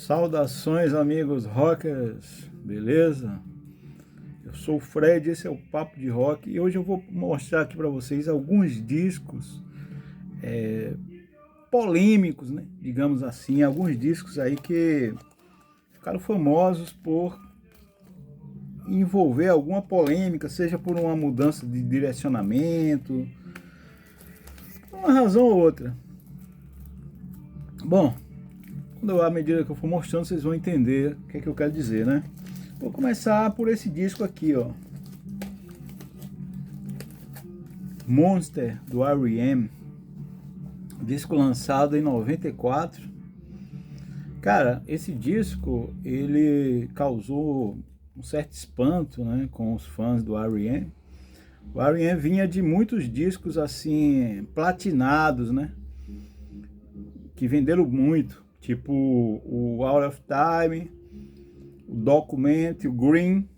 Saudações, amigos rockers, beleza? Eu sou o Fred, esse é o Papo de Rock e hoje eu vou mostrar aqui para vocês alguns discos polêmicos, né? Digamos assim, alguns discos aí que ficaram famosos por envolver alguma polêmica, seja por uma mudança de direcionamento, por uma razão ou outra. Bom, à medida que eu for mostrando, vocês vão entender o que é que eu quero dizer, né? Vou começar por esse disco aqui, ó. Monster, do R.E.M. Disco lançado em 94. Cara, esse disco, ele causou um certo espanto, né, com os fãs do R.E.M. O R.E.M. vinha de muitos discos, assim, platinados, né? Que venderam muito. Tipo o Out of Time, o Document, o Green,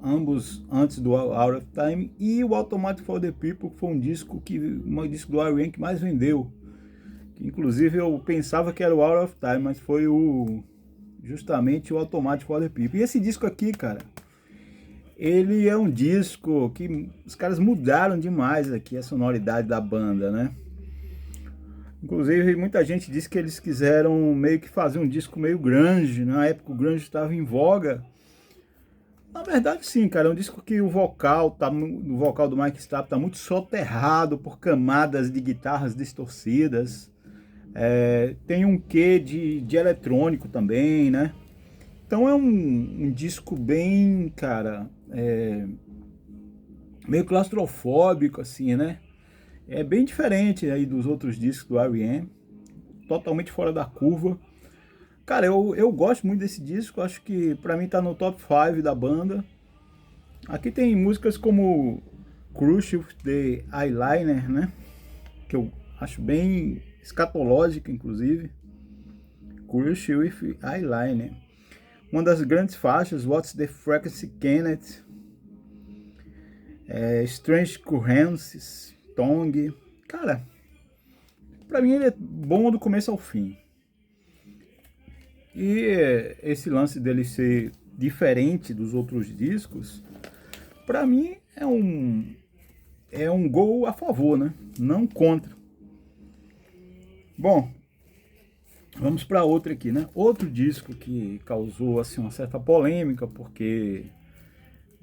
ambos antes do Out of Time, e o Automatic for the People, que foi um disco do R.E.M. que mais vendeu. Que, inclusive eu pensava que era o Out of Time, mas foi justamente o Automatic for the People. E esse disco aqui, cara, ele é um disco que os caras mudaram demais aqui a sonoridade da banda, né? Inclusive, muita gente disse que eles quiseram meio que fazer um disco meio grunge. Na época o grunge estava em voga. Na verdade, sim, cara, é um disco que o vocal do Mike Starr tá muito soterrado por camadas de guitarras distorcidas. Tem um quê de eletrônico também, né? Então é um disco bem, cara, meio claustrofóbico, assim, né? É bem diferente aí dos outros discos do R.E.M., totalmente fora da curva. Cara, eu gosto muito desse disco, acho que pra mim tá no top 5 da banda. Aqui tem músicas como Crush with the Eyeliner, né? Que eu acho bem escatológica, inclusive. Crush with Eyeliner. Uma das grandes faixas, What's the Frequency Kenneth, Strange Currencies, Tongue. Cara, pra mim ele é bom do começo ao fim. E esse lance dele ser diferente dos outros discos, pra mim é um gol a favor, né? Não contra. Bom, vamos para outro aqui, né? Outro disco que causou assim uma certa polêmica, porque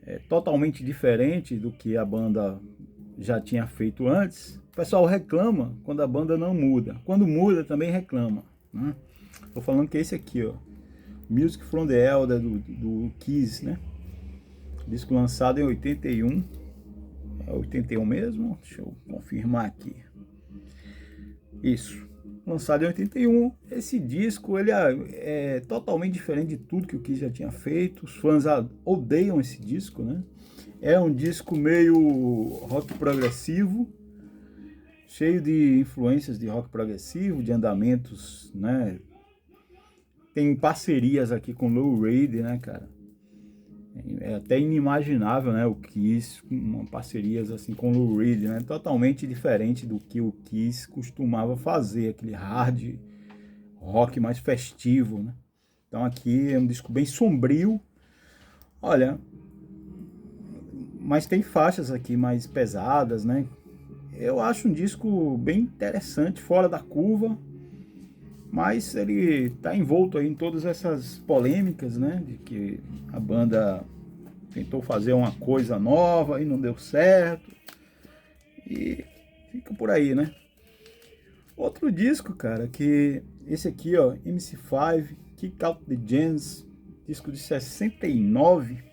é totalmente diferente do que a banda já tinha feito antes. O pessoal reclama quando a banda não muda. Quando muda, também reclama, né? Tô falando que é esse aqui, ó. Music from the Elder, do Kiss, né? Disco lançado em 81. É 81 mesmo? Deixa eu confirmar aqui. Isso. Lançado em 81. Esse disco, ele é totalmente diferente de tudo que o Kiss já tinha feito. Os fãs odeiam esse disco, né? É um disco meio rock progressivo, cheio de influências de rock progressivo, de andamentos, né? Tem parcerias aqui com Lou Reed, né, cara? É até inimaginável, né, o Kiss, parcerias assim com Lou Reed, né? Totalmente diferente do que o Kiss costumava fazer, aquele hard rock mais festivo, né? Então aqui é um disco bem sombrio. Olha, mas tem faixas aqui mais pesadas, né? Eu acho um disco bem interessante, fora da curva, mas ele tá envolto aí em todas essas polêmicas, né? De que a banda tentou fazer uma coisa nova e não deu certo. E fica por aí, né? Outro disco, cara, que esse aqui, ó, MC5, Kick Out the Jams, disco de 69.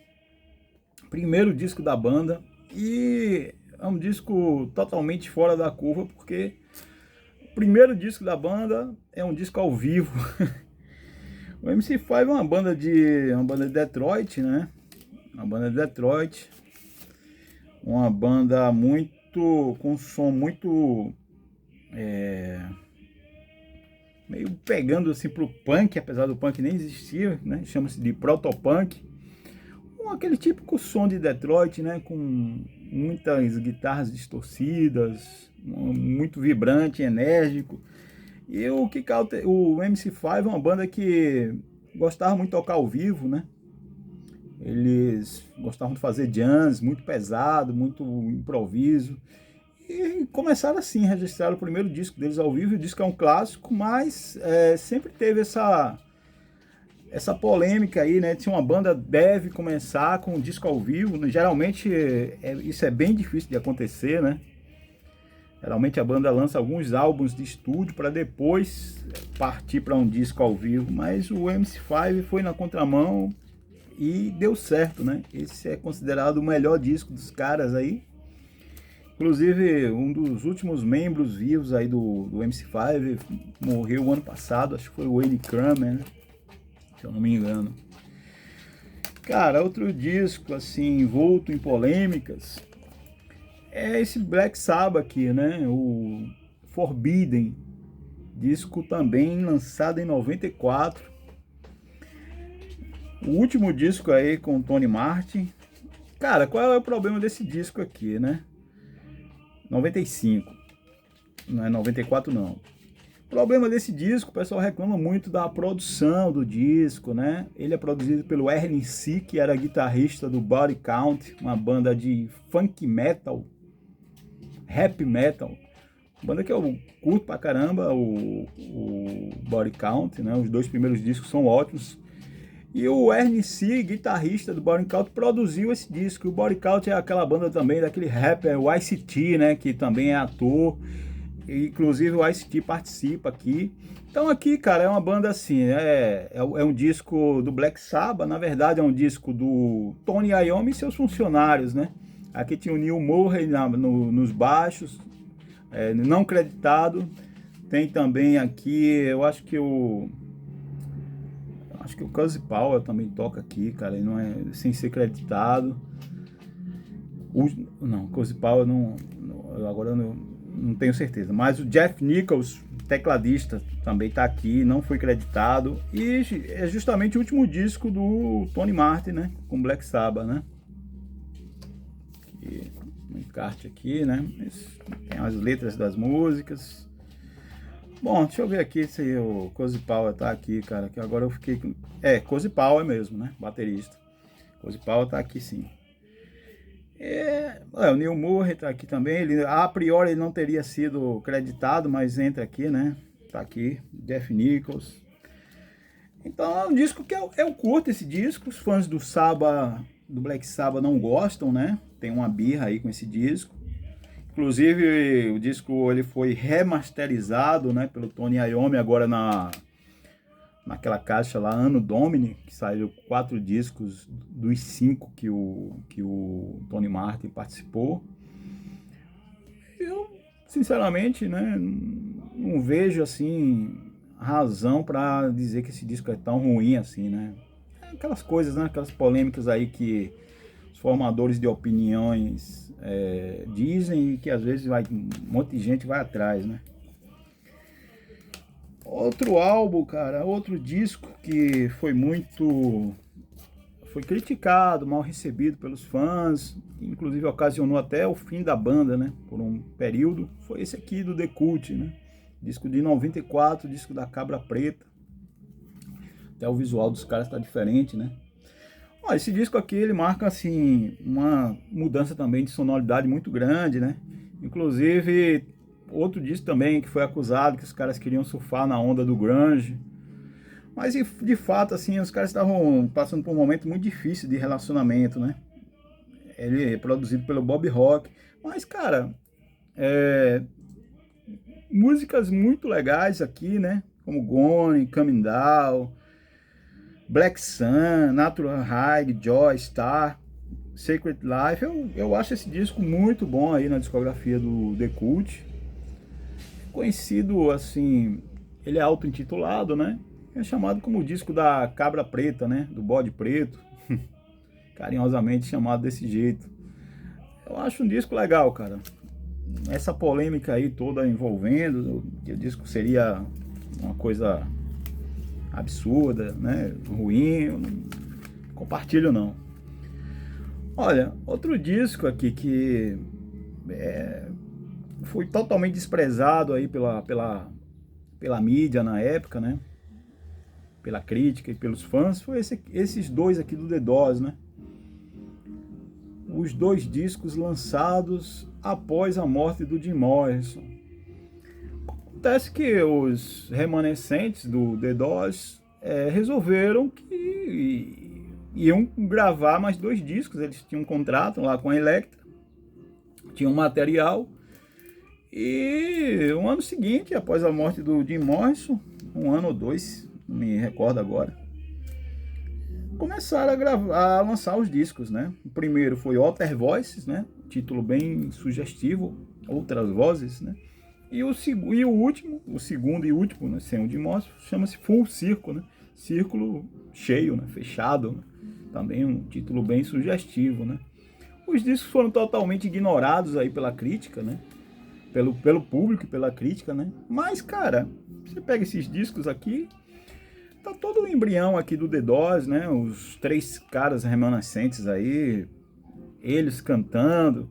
Primeiro disco da banda, e é um disco totalmente fora da curva, porque o primeiro disco da banda é um disco ao vivo. O MC5 é uma banda de Detroit, né? Uma banda de Detroit, uma banda com um som muito meio pegando assim pro punk, apesar do punk nem existir, né? Chama-se de protopunk. Aquele típico som de Detroit, né, com muitas guitarras distorcidas, muito vibrante, enérgico. E o o MC5 é uma banda que gostava muito de tocar ao vivo, né? Eles gostavam de fazer jams muito pesado, muito improviso. E começaram assim, registraram o primeiro disco deles ao vivo. O disco é um clássico, mas sempre teve essa polêmica aí, né? Se uma banda deve começar com um disco ao vivo, né? Geralmente isso é bem difícil de acontecer, né? Geralmente a banda lança alguns álbuns de estúdio para depois partir para um disco ao vivo, mas o MC5 foi na contramão e deu certo, né? Esse é considerado o melhor disco dos caras aí. Inclusive, um dos últimos membros vivos aí do MC5 morreu ano passado, acho que foi o Wayne Kramer, né? Se eu não me engano. Cara, outro disco, assim, envolto em polêmicas, é esse Black Sabbath aqui, né? O Forbidden, disco também lançado em 94. O último disco aí com o Tony Martin. Cara, qual é o problema desse disco aqui, né? 95, não é 94 não. O problema desse disco, o pessoal reclama muito da produção do disco, né? Ele é produzido pelo Ernie C, que era guitarrista do Body Count, uma banda de funk metal, rap metal, banda que eu curto pra caramba, o Body Count, né? Os dois primeiros discos são ótimos. E o Ernie C, guitarrista do Body Count, produziu esse disco. O Body Count é aquela banda também daquele rapper, o Ice-T, né? Que também é ator. E, inclusive o Ice-T participa aqui. Então aqui, cara, é uma banda assim, é um disco do Black Sabbath, na verdade é um disco do Tony Iommi e seus funcionários, né? Aqui tinha o Neil Murray nos baixos, não creditado. Tem também aqui, eu acho que o Cozy Powell também toca aqui, cara, ele não é sem ser creditado. Não, Cozy Powell agora eu não tenho certeza, mas o Jeff Nichols, tecladista, também tá aqui, não foi creditado. E é justamente o último disco do Tony Martin, né, com Black Sabbath, né? E um encarte aqui, né? Tem as letras das músicas. Bom, deixa eu ver aqui se o Cozy Powell tá aqui, cara, que agora eu fiquei... Cozy Powell mesmo, né? Baterista. Cozy Powell tá aqui sim. O Neil Murray tá aqui também. Ele, a priori ele não teria sido creditado, mas entra aqui, né? Tá aqui, Jeff Nichols. Então é um disco que eu curto esse disco. Os fãs do Sabbath, do Black Sabbath não gostam, né? Tem uma birra aí com esse disco. Inclusive, o disco ele foi remasterizado, né, pelo Tony Iommi, agora naquela caixa lá, Anno Domini, que saiu 4 discos dos 5 que o Tony Martin participou. Eu, sinceramente, né, não vejo, assim, razão para dizer que esse disco é tão ruim assim, né. Aquelas coisas, né, aquelas polêmicas aí que os formadores de opiniões dizem e que às vezes um monte de gente vai atrás, né? Outro álbum, cara, outro disco que foi criticado, mal recebido pelos fãs, inclusive ocasionou até o fim da banda, né? Por um período, foi esse aqui do The Cult, né? Disco de 94, disco da Cabra Preta. Até o visual dos caras tá diferente, né? Esse disco aqui, ele marca, assim, uma mudança também de sonoridade muito grande, né? Inclusive, outro disco também que foi acusado que os caras queriam surfar na onda do grunge. Mas, de fato, assim, os caras estavam passando por um momento muito difícil de relacionamento, né? Ele é produzido pelo Bob Rock. Mas, cara, músicas muito legais aqui, né? Como Gone, Coming Down, Black Sun, Natural High, Joy, Star, Sacred Life. Eu acho esse disco muito bom aí na discografia do The Cult. Conhecido assim, ele é auto-intitulado, né? É chamado como o disco da Cabra Preta, né? Do bode preto. Carinhosamente chamado desse jeito. Eu acho um disco legal, cara. Essa polêmica aí toda envolvendo, que o disco seria uma coisa absurda, né? Ruim, eu não compartilho não. Olha, outro disco aqui que foi totalmente desprezado aí pela pela mídia na época, né? Pela crítica e pelos fãs, foi esses dois aqui do The Doors, né? Os dois discos lançados após a morte do Jim Morrison. Acontece que os remanescentes do The Doors resolveram que iam gravar mais 2 discos. Eles tinham um contrato lá com a Elektra, tinham material, e no ano seguinte, após a morte do Jim Morrison, 1 ano ou 2, não me recordo agora, começaram a lançar os discos, né? O primeiro foi Other Voices, né? Título bem sugestivo, Outras Vozes, né? E o último, o segundo e último, né? Sem o Jim Morrison, chama-se Full Circle, né? Círculo cheio, né? Fechado, né? Também um título bem sugestivo, né? Os discos foram totalmente ignorados aí pela crítica, né? Pelo público e pela crítica, né? Mas, cara, você pega esses discos aqui, tá todo o embrião aqui do The Doors, né? Os 3 caras remanescentes aí, eles cantando.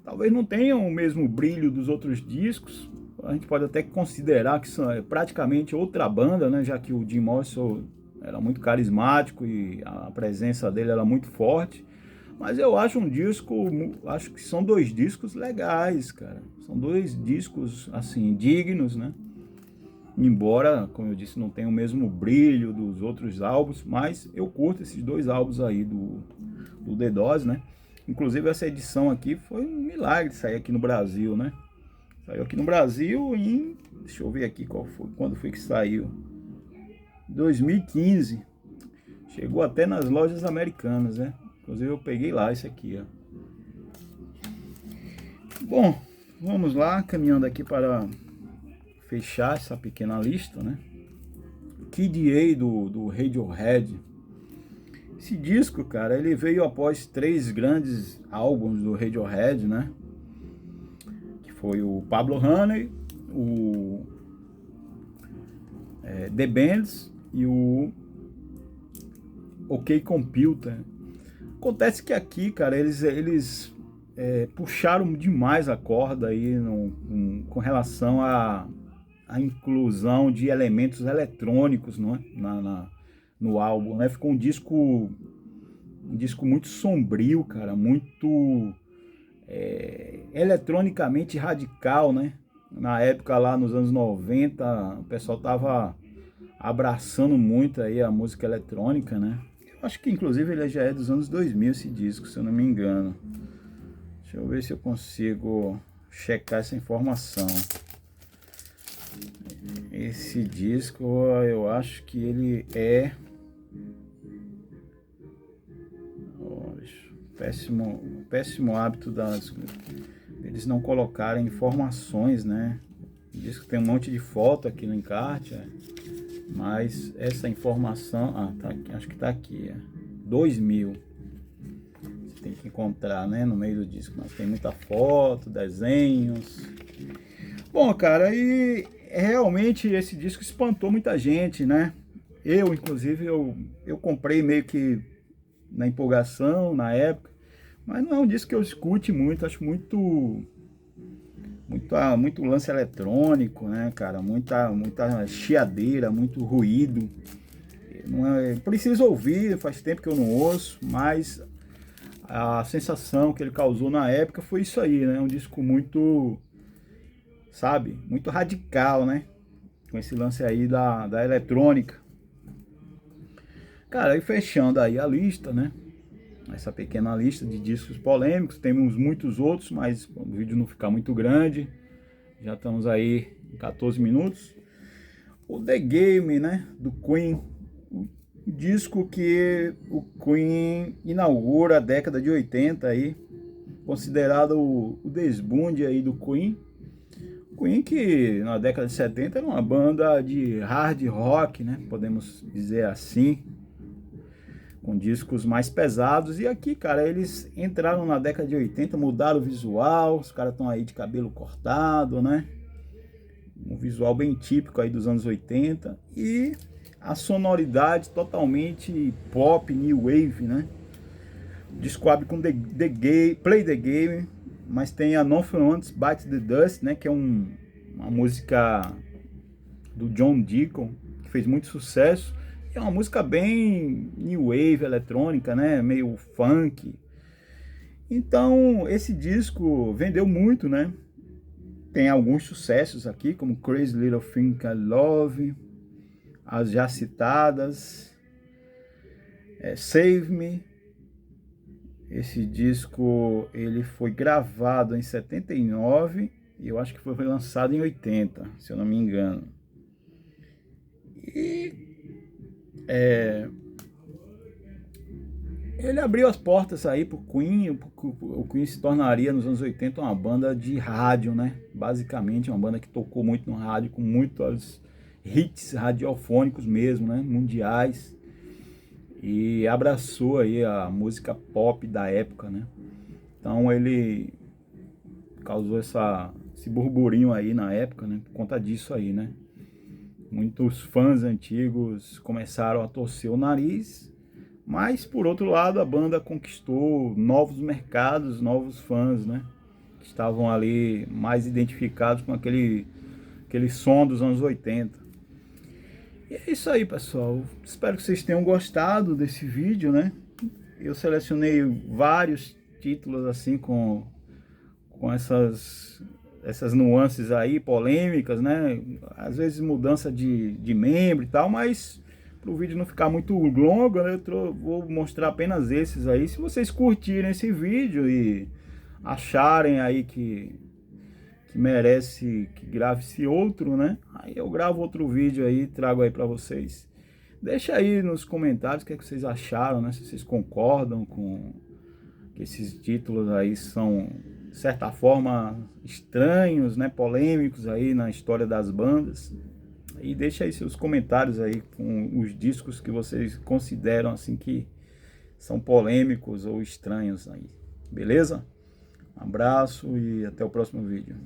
Talvez não tenham o mesmo brilho dos outros discos. A gente pode até considerar que são praticamente outra banda, né? Já que o Jim Morrison era muito carismático e a presença dele era muito forte. Mas eu acho acho que são 2 discos legais, cara. São 2 discos, assim, dignos, né? Embora, como eu disse, não tenha o mesmo brilho dos outros álbuns, mas eu curto esses 2 álbuns aí do The Doors, né? Inclusive essa edição aqui foi um milagre sair aqui no Brasil, né? Saiu aqui no Brasil em... Deixa eu ver aqui quando foi que saiu. 2015. Chegou até nas lojas americanas, né? Inclusive eu peguei lá esse aqui, ó. Bom, vamos lá, caminhando aqui para fechar essa pequena lista, né? Kid A do Radiohead. Esse disco, cara, ele veio após 3 grandes álbuns do Radiohead, né? Que foi o Pablo Honey, o The Bands e o OK Computer. Acontece que aqui, cara, eles puxaram demais a corda aí com relação à inclusão de elementos eletrônicos, não é? No álbum, né? Ficou um disco muito sombrio, cara, muito eletronicamente radical, né? Na época lá nos anos 90, o pessoal tava abraçando muito aí a música eletrônica, né? Eu acho que inclusive ele já é dos anos 2000 esse disco, se eu não me engano. Deixa eu ver se eu consigo checar essa informação. Esse disco, eu acho que ele é... Péssimo hábito eles não colocarem informações, né? Diz que tem um monte de foto aqui no encarte, mas essa informação, tá aqui, acho que tá aqui, 2000. Você tem que encontrar, né, no meio do disco, mas tem muita foto, desenhos. Bom, cara, e realmente esse disco espantou muita gente, né? Eu, inclusive, eu comprei meio que na empolgação, na época, mas não é um disco que eu escute muito, acho muito lance eletrônico, né, cara? Muita chiadeira, muito ruído. Não preciso ouvir, faz tempo que eu não ouço, mas a sensação que ele causou na época foi isso aí, né? Um disco muito, sabe, muito radical, né? Com esse lance aí da eletrônica. Cara, e fechando aí a lista, né? Essa pequena lista de discos polêmicos, temos muitos outros, mas o vídeo não ficar muito grande, já estamos aí em 14 minutos. O The Game, né, do Queen, o disco que o Queen inaugura a década de 80 aí, considerado o desbunde aí do Queen. Queen que na década de 70 era uma banda de hard rock, né, podemos dizer assim, com discos mais pesados. E aqui, cara, eles entraram na década de 80, mudaram o visual, os caras estão aí de cabelo cortado, né? Um visual bem típico aí dos anos 80. E a sonoridade totalmente pop, new wave, né? O disco abre com Play the Game, mas tem a Nothing Won't Bite the Dust, né? Que é uma música do John Deacon, que fez muito sucesso. É uma música bem new wave, eletrônica, né? Meio funk. Então, esse disco vendeu muito, né? Tem alguns sucessos aqui, como Crazy Little Thing Called Love, as já citadas, Save Me. Esse disco ele foi gravado em 79 e eu acho que foi lançado em 80, se eu não me engano. E ele abriu as portas aí pro Queen. O Queen se tornaria nos anos 80 uma banda de rádio, né? Basicamente uma banda que tocou muito no rádio, com muitos hits radiofônicos mesmo, né? Mundiais. E abraçou aí a música pop da época, né? Então ele causou esse burburinho aí na época, né? Por conta disso aí, né? Muitos fãs antigos começaram a torcer o nariz, mas por outro lado a banda conquistou novos mercados, novos fãs, né? Que estavam ali mais identificados com aquele som dos anos 80. E é isso aí, pessoal. Espero que vocês tenham gostado desse vídeo, né? Eu selecionei vários títulos assim com essas nuances aí, polêmicas, né? Às vezes mudança de membro e tal, mas para o vídeo não ficar muito longo, né? Vou mostrar apenas esses aí. Se vocês curtirem esse vídeo e acharem aí que merece que grave-se outro, né? Aí eu gravo outro vídeo aí e trago aí para vocês. Deixa aí nos comentários o que é que vocês acharam, né? Se vocês concordam com que esses títulos aí são, de certa forma, estranhos, né? Polêmicos aí na história das bandas. E deixa aí seus comentários aí com os discos que vocês consideram assim que são polêmicos ou estranhos aí. Beleza? Um abraço e até o próximo vídeo.